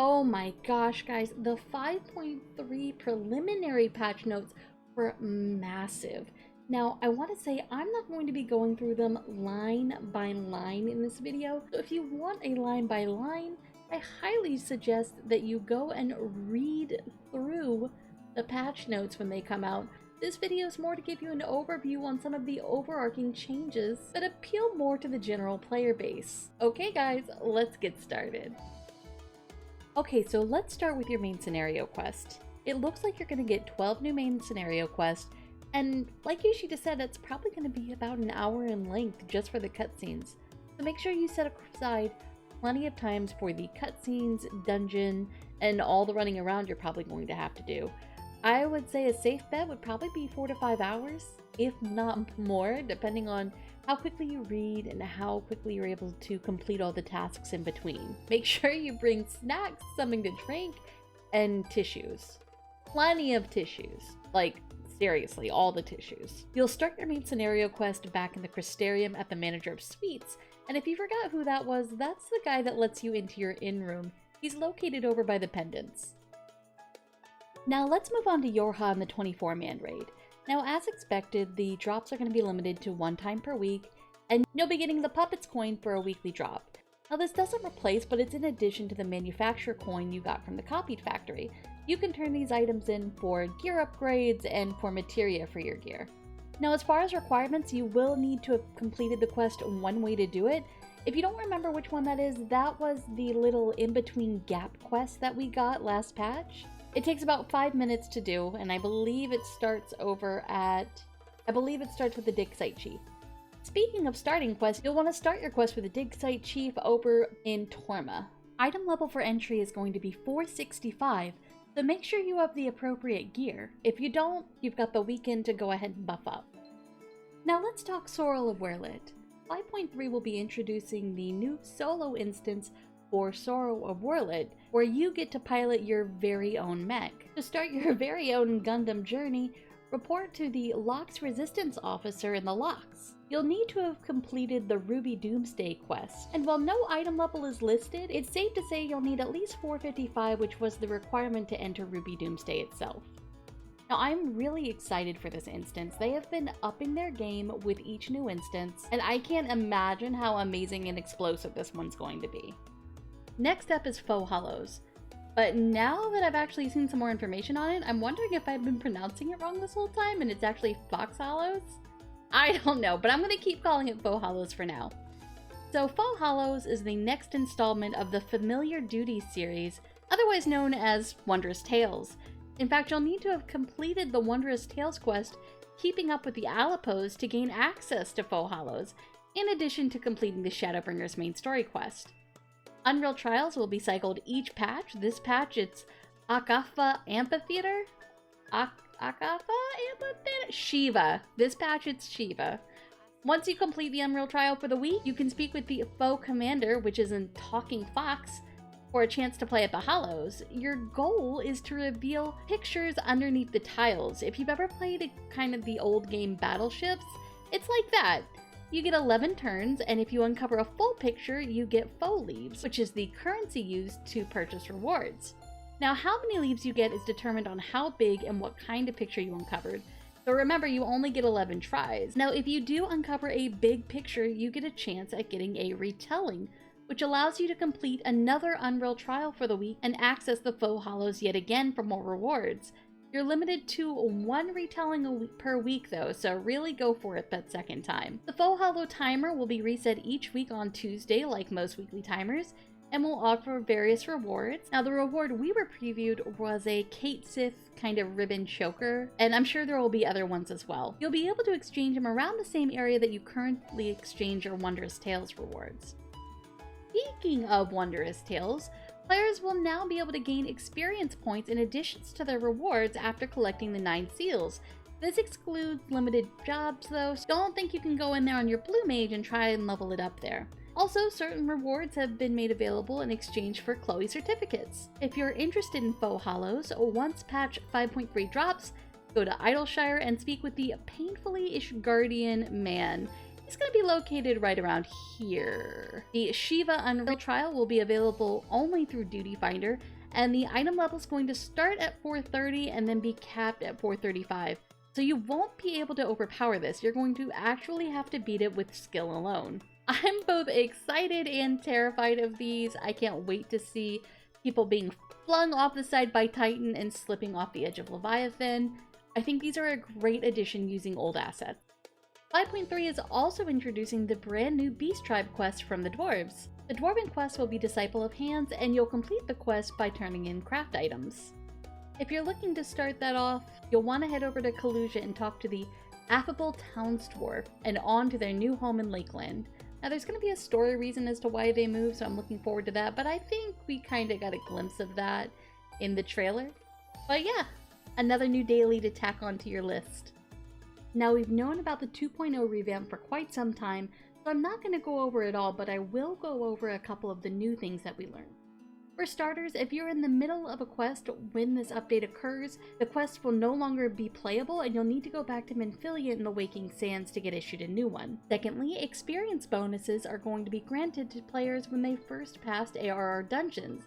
Oh my gosh, guys, the 5.3 preliminary patch notes were massive. Now, I want to say I'm not going to be going through them line by line in this video, so if you want a line by line, I highly suggest that you go and read through the patch notes when they come out. This video is more to give you an overview on some of the overarching changes that appeal more to the general player base. Okay guys, let's get started. Okay, so let's start with your main scenario quest. It looks like you're going to get 12 new main scenario quests, and like Yoshida said, it's probably going to be about an hour in length just for the cutscenes. So make sure you set aside plenty of times for the cutscenes, dungeon, and all the running around you're probably going to have to do. I would say a safe bet would probably be 4 to 5 hours, if not more, depending on how quickly you read and how quickly you're able to complete all the tasks in between. Make sure you bring snacks, something to drink, and tissues. Plenty of tissues. Like, seriously, all the tissues. You'll start your main scenario quest back in the Crystarium at the Manager of Suites, and if you forgot who that was, that's the guy that lets you into your inn room. He's located over by the pendants. Now let's move on to Yorha and the 24-man raid. Now as expected, the drops are going to be limited to 1 time per week, and you'll be getting the Puppets coin for a weekly drop. Now this doesn't replace, but it's in addition to the manufacturer coin you got from the copied factory. You can turn these items in for gear upgrades and for materia for your gear. Now as far as requirements, you will need to have completed the quest one way to do it. If you don't remember which one that is, that was the little in-between gap quest that we got last patch. It takes about 5 minutes to do, and I believe it starts with the dig site chief. Speaking of starting quests, you'll want to start your quest with the dig site chief over in Torma. Item level for entry is going to be 465, so make sure you have the appropriate gear. If you don't, you've got the weekend to go ahead and buff up. Now let's talk Sorrel of Warlord. 5.3 will be introducing the new solo instance for Sorrow of Warlord, where you get to pilot your very own mech. To start your very own Gundam journey, report to the Locks Resistance Officer in the Locks. You'll need to have completed the Ruby Doomsday quest, and while no item level is listed, it's safe to say you'll need at least 455, which was the requirement to enter Ruby Doomsday itself. Now I'm really excited for this instance. They have been upping their game with each new instance, and I can't imagine how amazing and explosive this one's going to be. Next up is Faux Hollows, but now that I've actually seen some more information on it, I'm wondering if I've been pronouncing it wrong this whole time and it's actually Fox Hollows? I don't know, but I'm going to keep calling it Faux Hollows for now. So Faux Hollows is the next installment of the Familiar Duties series, otherwise known as Wondrous Tales. In fact, you'll need to have completed the Wondrous Tales quest, Keeping Up with the Alipos, to gain access to Faux Hollows, in addition to completing the Shadowbringer's main story quest. Unreal Trials will be cycled each patch. This patch, it's Akafa Amphitheater? Shiva. This patch, it's Shiva. Once you complete the Unreal Trial for the week, you can speak with the Faux Commander, which is a talking fox, for a chance to play at the Hollows. Your goal is to reveal pictures underneath the tiles. If you've ever played kind of the old game Battleships, it's like that. You get 11 turns, and if you uncover a full picture, you get faux leaves, which is the currency used to purchase rewards. Now, how many leaves you get is determined on how big and what kind of picture you uncovered. So remember, you only get 11 tries. Now, if you do uncover a big picture, you get a chance at getting a retelling, which allows you to complete another Unreal Trial for the week and access the Faux Hollows yet again for more rewards. You're limited to 1 retelling per week though, so really go for it that second time. The Faux Hollow timer will be reset each week on Tuesday like most weekly timers, and will offer various rewards. Now the reward we were previewed was a Kate Sith kind of ribbon choker, and I'm sure there will be other ones as well. You'll be able to exchange them around the same area that you currently exchange your Wondrous Tales rewards. Speaking of Wondrous Tales, players will now be able to gain experience points in addition to their rewards after collecting the 9 seals. This excludes limited jobs though, so don't think you can go in there on your blue mage and try and level it up there. Also, certain rewards have been made available in exchange for Chloe certificates. If you're interested in Faux Hollows, once patch 5.3 drops, go to Idleshire and speak with the Painfully Ishgardian man. It's going to be located right around here. The Shiva Unreal Trial will be available only through Duty Finder, and the item level is going to start at 430 and then be capped at 435. So you won't be able to overpower this. You're going to actually have to beat it with skill alone. I'm both excited and terrified of these. I can't wait to see people being flung off the side by Titan and slipping off the edge of Leviathan. I think these are a great addition using old assets. 5.3 is also introducing the brand new Beast Tribe quest from the Dwarves. The Dwarven quest will be Disciple of Hands, and you'll complete the quest by turning in craft items. If you're looking to start that off, you'll want to head over to Kalusia and talk to the Affable Townsdwarf and on to their new home in Lakeland. Now there's going to be a story reason as to why they moved, so I'm looking forward to that, but I think we kind of got a glimpse of that in the trailer. But yeah, another new daily to tack onto your list. Now we've known about the 2.0 revamp for quite some time, so I'm not going to go over it all, but I will go over a couple of the new things that we learned. For starters, if you're in the middle of a quest when this update occurs, the quest will no longer be playable and you'll need to go back to Menphilia in the Waking Sands to get issued a new one. Secondly, experience bonuses are going to be granted to players when they first passed ARR dungeons.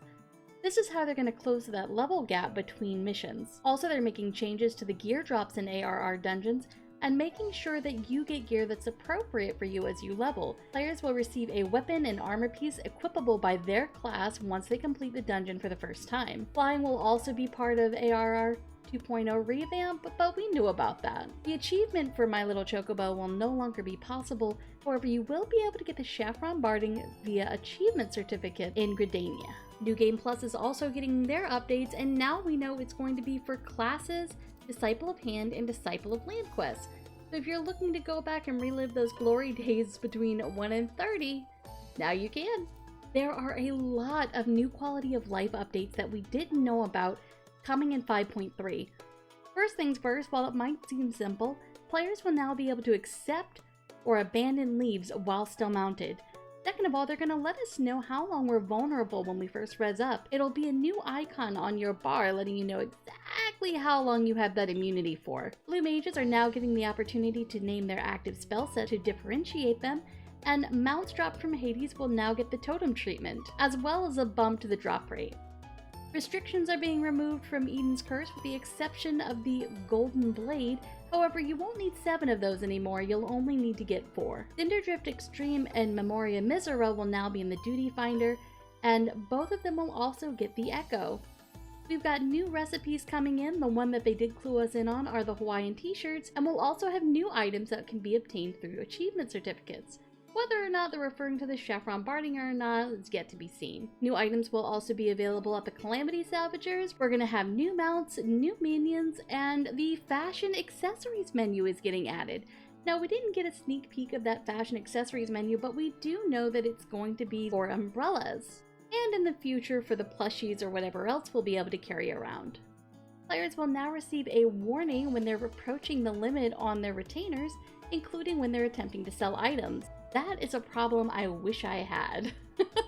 This is how they're going to close that level gap between missions. Also, they're making changes to the gear drops in ARR dungeons and making sure that you get gear that's appropriate for you as you level. Players will receive a weapon and armor piece equipable by their class once they complete the dungeon for the first time. Flying will also be part of ARR 2.0 revamp, but we knew about that. The achievement for My Little Chocobo will no longer be possible, however you will be able to get the Saffron Barding via Achievement Certificate in Gridania. New Game Plus is also getting their updates, and now we know it's going to be for classes, Disciple of Hand, and Disciple of Land quests. So if you're looking to go back and relive those glory days between 1 and 30, now you can. There are a lot of new quality of life updates that we didn't know about coming in 5.3. First things first, while it might seem simple, players will now be able to accept or abandon leaves while still mounted. Second of all, they're going to let us know how long we're vulnerable when we first res up. It'll be a new icon on your bar letting you know exactly how long you have that immunity for. Blue mages are now getting the opportunity to name their active spell set to differentiate them, and mounts dropped from Hades will now get the totem treatment, as well as a bump to the drop rate. Restrictions are being removed from Eden's Curse with the exception of the Golden Blade. However, you won't need 7 of those anymore, you'll only need to get 4. Cinderdrift Extreme and Memoria Misera will now be in the Duty Finder, and both of them will also get the Echo. We've got new recipes coming in. The one that they did clue us in on are the Hawaiian t-shirts, and we'll also have new items that can be obtained through achievement certificates. Whether or not they're referring to the Saffron Barding or not is yet to be seen. New items will also be available at the Calamity Salvagers. We're going to have new mounts, new minions, and the fashion accessories menu is getting added. Now, we didn't get a sneak peek of that fashion accessories menu, but we do know that it's going to be for umbrellas. And in the future for the plushies or whatever else we'll be able to carry around. Players will now receive a warning when they're approaching the limit on their retainers, including when they're attempting to sell items. That is a problem I wish I had.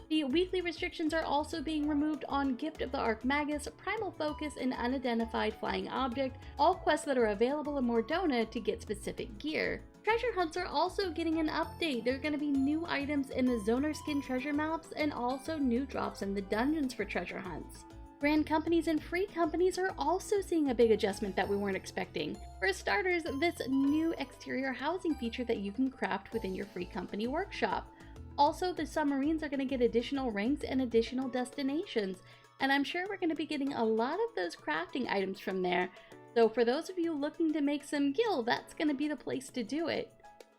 The weekly restrictions are also being removed on Gift of the Archmagus, Primal Focus, and Unidentified Flying Object, all quests that are available in Mordona to get specific gear. Treasure hunts are also getting an update. There are going to be new items in the Zoner Skin treasure maps and also new drops in the dungeons for treasure hunts. Brand companies and free companies are also seeing a big adjustment that we weren't expecting. For starters, this new exterior housing feature that you can craft within your free company workshop. Also, the submarines are going to get additional ranks and additional destinations, and I'm sure we're going to be getting a lot of those crafting items from there. So for those of you looking to make some gil, that's going to be the place to do it.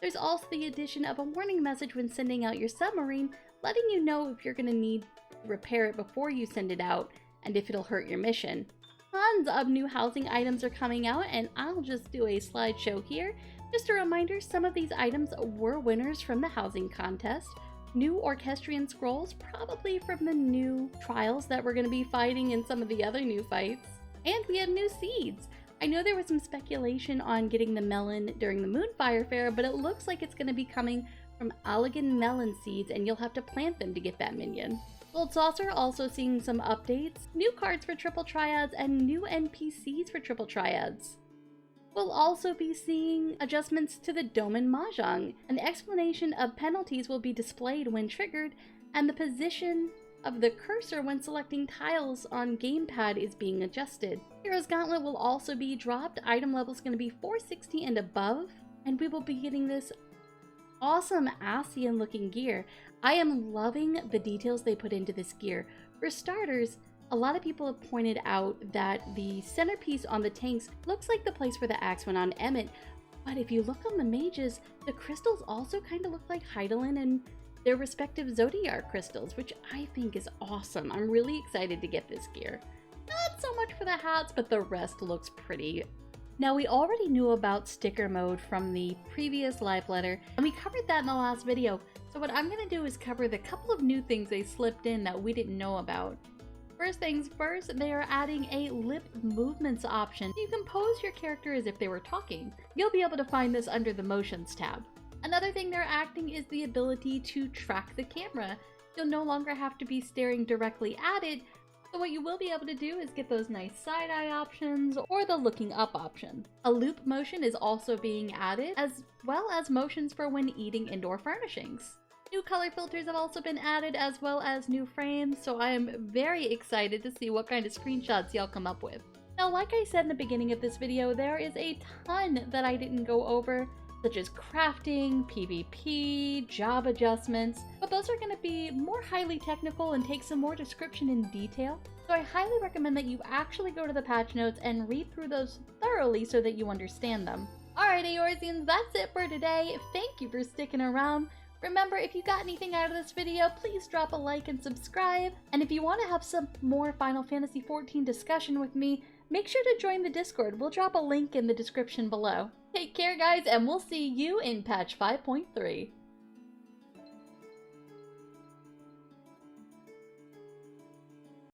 There's also the addition of a warning message when sending out your submarine, letting you know if you're going to need to repair it before you send it out, and if it'll hurt your mission. Tons of new housing items are coming out, and I'll just do a slideshow here. Just a reminder, some of these items were winners from the housing contest. New Orchestrion scrolls, probably from the new trials that we're going to be fighting in some of the other new fights. And we have new seeds. I know there was some speculation on getting the melon during the Moonfire Fair, but it looks like it's going to be coming from Allegan melon seeds, and you'll have to plant them to get that minion. Gold Saucer also seeing some updates, new cards for Triple Triads, and new NPCs for Triple Triads. We'll also be seeing adjustments to the Doman Mahjong. An explanation of penalties will be displayed when triggered, and the position of the cursor when selecting tiles on gamepad is being adjusted. Hero's Gauntlet will also be dropped. Item level is going to be 460 and above, and we will be getting this awesome Asian looking gear. I am loving the details they put into this gear. For starters, a lot of people have pointed out that the centerpiece on the tanks looks like the place where the axe went on Emmett, but if you look on the mages, the crystals also kind of look like Heidelin and their respective Zodiac crystals, which I think is awesome. I'm really excited to get this gear. Not so much for the hats, but the rest looks pretty. Now, we already knew about sticker mode from the previous live letter, and we covered that in the last video. So what I'm going to do is cover the couple of new things they slipped in that we didn't know about. First things first, they are adding a lip movements option. You can pose your character as if they were talking. You'll be able to find this under the motions tab. Another thing they're adding is the ability to track the camera. You'll no longer have to be staring directly at it, so what you will be able to do is get those nice side-eye options or the looking up option. A loop motion is also being added, as well as motions for when eating indoor furnishings. New color filters have also been added, as well as new frames, so I am very excited to see what kind of screenshots y'all come up with. Now, like I said in the beginning of this video, there is a ton that I didn't go over, such as crafting, PvP, job adjustments, but those are going to be more highly technical and take some more description in detail. So I highly recommend that you actually go to the patch notes and read through those thoroughly so that you understand them. Alright, Eorzeans, that's it for today. Thank you for sticking around. Remember, if you got anything out of this video, please drop a like and subscribe. And if you want to have some more Final Fantasy XIV discussion with me, make sure to join the Discord. We'll drop a link in the description below. Take care, guys, and we'll see you in patch 5.3.